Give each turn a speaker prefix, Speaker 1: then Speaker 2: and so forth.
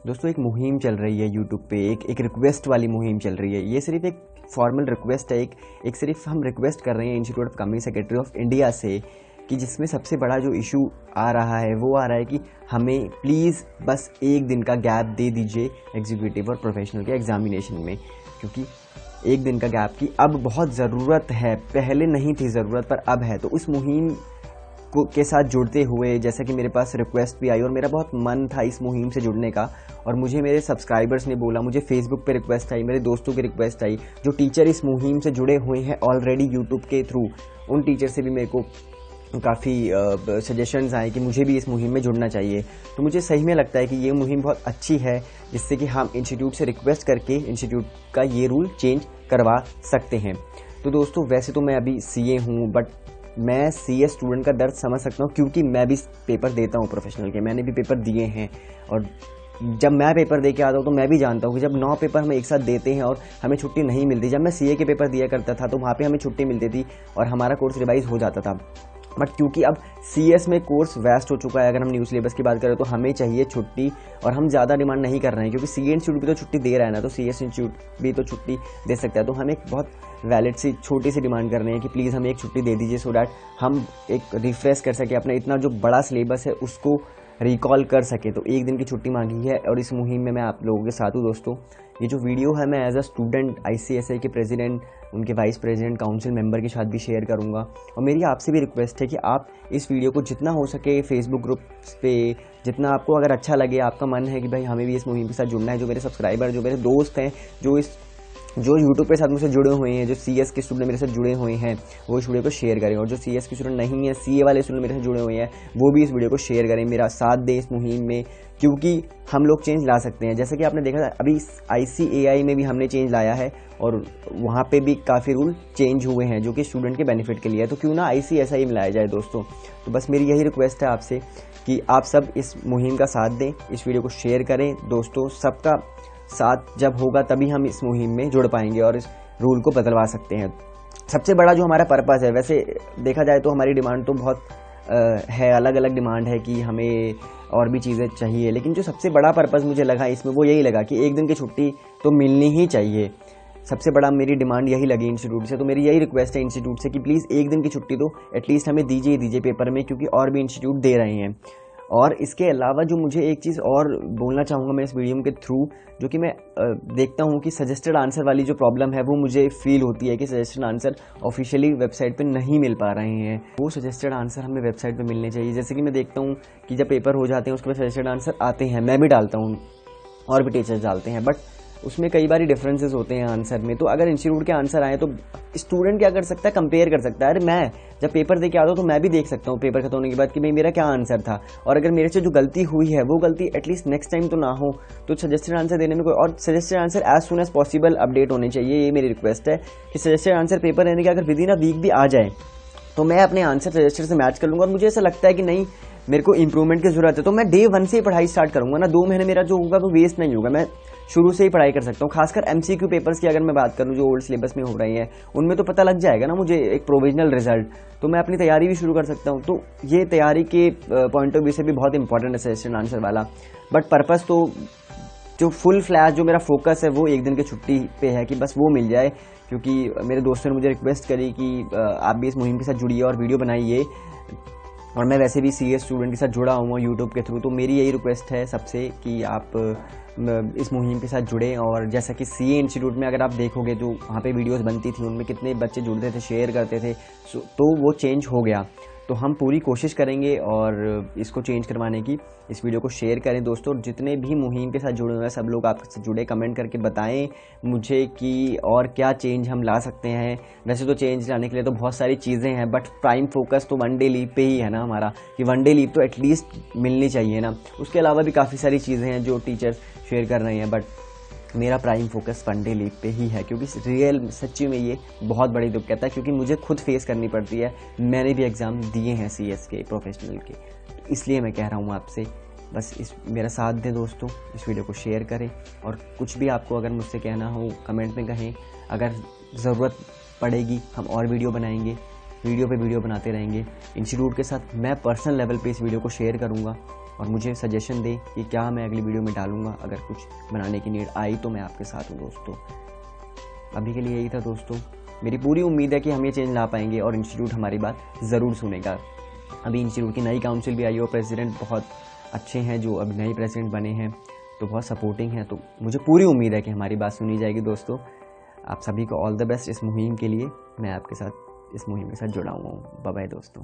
Speaker 1: दोस्तों एक मुहिम चल रही है यूट्यूब पे, एक रिक्वेस्ट वाली मुहिम चल रही है। ये सिर्फ एक फॉर्मल रिक्वेस्ट है, एक सिर्फ हम रिक्वेस्ट कर रहे हैं institute of company secretary of India से कि जिसमें सबसे बड़ा जो इशू आ रहा है वो आ रहा है कि हमें प्लीज़ बस एक दिन का गैप दे दीजिए एग्जीक्यूटिव और प्रोफेशनल के एग्जामिनेशन में, क्योंकि एक दिन का गैप की अब बहुत ज़रूरत है। पहले नहीं थी ज़रूरत पर अब है। तो उस मुहिम के साथ जुड़ते हुए जैसा कि मेरे पास रिक्वेस्ट भी आई और मेरा बहुत मन था इस मुहिम से जुड़ने का, और मुझे मेरे सब्सक्राइबर्स ने बोला, मुझे फेसबुक पे रिक्वेस्ट आई, मेरे दोस्तों की रिक्वेस्ट आई, जो टीचर इस मुहिम से जुड़े हुए हैं ऑलरेडी यूट्यूब के थ्रू, उन टीचर से भी मेरे को काफ़ी सजेशंस आए कि मुझे भी इस मुहिम में जुड़ना चाहिए। तो मुझे सही में लगता है कि ये मुहिम बहुत अच्छी है, जिससे कि हम इंस्टीट्यूट से रिक्वेस्ट करके इंस्टीट्यूट का ये रूल चेंज करवा सकते हैं। तो दोस्तों वैसे तो मैं अभी सीए हूँ, बट मैं सीए स्टूडेंट का दर्द समझ सकता हूँ, क्योंकि मैं भी पेपर देता हूँ प्रोफेशनल के, मैंने भी पेपर दिए हैं। और जब मैं पेपर दे के आता हूँ तो मैं भी जानता हूँ कि जब 9 पेपर हम एक साथ देते हैं और हमें छुट्टी नहीं मिलती। जब मैं सीए के पेपर दिया करता था तो वहाँ पे हमें छुट्टी मिलती थी और हमारा कोर्स रिवाइज हो जाता था। बट क्योंकि अब सीएस में कोर्स वेस्ट हो चुका है, अगर हम न्यू सिलेबस की बात करें तो हमें चाहिए छुट्टी, और हम ज़्यादा डिमांड नहीं कर रहे हैं, क्योंकि सीए इंस्टीट्यूट भी तो छुट्टी दे रहा है ना, तो सीएस इंस्टीट्यूट भी तो छुट्टी दे सकता है। तो हम एक बहुत वैलिड सी छोटी सी डिमांड कर रहे हैं कि प्लीज़ हमें एक छुट्टी दे दीजिए, सो डैट हम एक रिफ्रेश कर सकें अपना इतना जो बड़ा सिलेबस है उसको रिकॉल कर सके। तो एक दिन की छुट्टी मांगी है और इस मुहिम में मैं आप लोगों के साथ हूँ। दोस्तों ये जो वीडियो है मैं एज अ स्टूडेंट ICSI के प्रेसिडेंट, उनके वाइस प्रेसिडेंट, काउंसिल मेंबर के साथ भी शेयर करूंगा। और मेरी आपसे भी रिक्वेस्ट है कि आप इस वीडियो को जितना हो सके फेसबुक ग्रुप्स पे, जितना आपको अगर अच्छा लगे, आपका मन है कि भाई हमें भी इस मुहिम के साथ जुड़ना है, जो मेरे सब्सक्राइबर, जो मेरे दोस्त हैं, जो यूट्यूब के साथ मुझसे जुड़े हुए हैं, जो सीएस के स्टूडेंट मेरे साथ जुड़े हुए हैं, वो इस वीडियो को शेयर करें। और जो सीएस के स्टूडेंट नहीं है, सीए वाले स्टूडेंट मेरे साथ जुड़े हुए हैं, वो भी इस वीडियो को शेयर करें, मेरा साथ दें इस मुहिम में, क्योंकि हम लोग चेंज ला सकते हैं। जैसे कि आपने देखा अभी ICAI में भी हमने चेंज लाया है और वहाँ पे भी काफ़ी रूल चेंज हुए हैं जो कि स्टूडेंट के बेनिफिट के लिए है। तो क्यों ना ICSI में लाया जाए दोस्तों। तो बस मेरी यही रिक्वेस्ट है आपसे कि आप सब इस मुहिम का साथ दें, इस वीडियो को शेयर करें। दोस्तों सबका साथ जब होगा तभी हम इस मुहिम में जुड़ पाएंगे और इस रूल को बदलवा सकते हैं। सबसे बड़ा जो हमारा पर्पस है, वैसे देखा जाए तो हमारी डिमांड तो बहुत है, अलग अलग डिमांड है कि हमें और भी चीज़ें चाहिए, लेकिन जो सबसे बड़ा पर्पस मुझे लगा इसमें वो यही लगा कि एक दिन की छुट्टी तो मिलनी ही चाहिए। सबसे बड़ा मेरी डिमांड यही लगी इंस्टीट्यूट से। तो मेरी यही रिक्वेस्ट है इंस्टीट्यूट से कि प्लीज़ एक दिन की छुट्टी तो एटलीस्ट हमें दीजिए पेपर में, क्योंकि और भी इंस्टीट्यूट दे रहे हैं। और इसके अलावा जो मुझे एक चीज़ और बोलना चाहूँगा मैं इस वीडियो के थ्रू, जो कि मैं देखता हूँ कि सजेस्टेड आंसर वाली जो प्रॉब्लम है वो मुझे फील होती है कि सजेस्टेड आंसर ऑफिशियली वेबसाइट पे नहीं मिल पा रहे हैं। वो सजेस्टेड आंसर हमें वेबसाइट पे मिलने चाहिए। जैसे कि मैं देखता हूँ कि जब पेपर हो जाते हैं उसके बाद सजेस्टेड आंसर आते हैं, मैं भी डालता हूँ और भी टीचर्स डालते हैं, बट उसमें कई बार डिफरेंसेस होते हैं आंसर में। तो अगर इंस्टीट्यूट के आंसर आए तो स्टूडेंट क्या कर सकता है, कंपेयर कर सकता है। अरे मैं जब पेपर दे के आता हूँ तो मैं भी देख सकता हूँ पेपर खत्म होने के बाद कि भाई मेरा क्या आंसर था, और अगर मेरे से जो गलती हुई है वो गलती एटलीस्ट नेक्स्ट टाइम तो ना हो। तो सजेस्टेड आंसर देने में कोई, और suggested answer as soon as possible update होने चाहिए। ये मेरी रिक्वेस्ट है कि सजेस्टेड आंसर पेपर देने के अगर विद इन अ वीक भी आ जाए तो मैं अपने आंसर सजेस्टेड से मैच कर लूँगा। और मुझे ऐसा लगता है कि नहीं, मेरे को इंप्रूवमेंट की जरूरत है, तो मैं डे 1 से ही पढ़ाई स्टार्ट करूंगा ना। 2 महीने मेरा जो होगा वो वेस्ट नहीं होगा, मैं शुरू से ही पढ़ाई कर सकता हूँ। खासकर MCQ पेपर्स की अगर मैं बात करूँ जो ओल्ड सिलेबस में हो रही हैं, उनमें तो पता लग जाएगा ना मुझे एक प्रोविजनल रिजल्ट, तो मैं अपनी तैयारी भी शुरू कर सकता हूँ। तो ये तैयारी के पॉइंट ऑफ व्यू से भी बहुत इंपॉर्टेंट है सजेस्टेड आंसर वाला। बट पर्पस तो जो फुल फ्लैश जो मेरा फोकस है वो एक दिन की छुट्टी पे है कि बस वो मिल जाए, क्योंकि मेरे दोस्तों ने मुझे रिक्वेस्ट करी कि आप भी इस मुहिम के साथ जुड़िए और वीडियो बनाइए, और मैं वैसे भी सीए स्टूडेंट के साथ जुड़ा हूँ यूट्यूब के थ्रू। तो मेरी यही रिक्वेस्ट है सबसे कि आप इस मुहिम के साथ जुड़ें। और जैसा कि सीए इंस्टीट्यूट में अगर आप देखोगे जो वहाँ पे वीडियोस बनती थी उनमें कितने बच्चे जुड़ते थे, शेयर करते थे, तो वो चेंज हो गया। तो हम पूरी कोशिश करेंगे और इसको चेंज करवाने की। इस वीडियो को शेयर करें दोस्तों, जितने भी मुहिम के साथ जुड़े हुए हैं सब लोग आपसे जुड़े, कमेंट करके बताएं मुझे कि और क्या चेंज हम ला सकते हैं। वैसे तो चेंज लाने के लिए तो बहुत सारी चीज़ें हैं, बट प्राइम फोकस तो 1 डे लीव पे ही है ना हमारा, कि 1 डे लीव तो एटलीस्ट मिलनी चाहिए ना। उसके अलावा भी काफ़ी सारी चीज़ें हैं जो टीचर्स शेयर कर रहे हैं, बट मेरा प्राइम फोकस 1 डे लीव पे ही है, क्योंकि रियल सच्ची में ये बहुत बड़ी दिक्कत है, क्योंकि मुझे खुद फेस करनी पड़ती है। मैंने भी एग्ज़ाम दिए हैं CS के, प्रोफेशनल के, इसलिए मैं कह रहा हूँ आपसे बस इस मेरा साथ दें दोस्तों, इस वीडियो को शेयर करें, और कुछ भी आपको अगर मुझसे कहना हो कमेंट में कहें। अगर ज़रूरत पड़ेगी हम और वीडियो बनाएंगे, वीडियो पे वीडियो बनाते रहेंगे। इंस्टीट्यूट के साथ मैं पर्सनल लेवल पे इस वीडियो को शेयर करूँगा। और मुझे सजेशन दें कि क्या मैं अगली वीडियो में डालूंगा। अगर कुछ बनाने की नीड आई तो मैं आपके साथ हूँ दोस्तों। अभी के लिए यही था दोस्तों। मेरी पूरी उम्मीद है कि हम ये चेंज ला पाएंगे और इंस्टीट्यूट हमारी बात ज़रूर सुनेगा। अभी इंस्टीट्यूट की नई काउंसिल भी आई और प्रेसिडेंट बहुत अच्छे हैं, जो अभी नए प्रेसिडेंट बने हैं तो बहुत सपोर्टिंग है। तो मुझे पूरी उम्मीद है कि हमारी बात सुनी जाएगी दोस्तों। आप सभी को ऑल द बेस्ट इस मुहिम के लिए। मैं आपके साथ इस मुहिम के साथ जुड़ा हुआ हूँ। बाय बाय दोस्तों।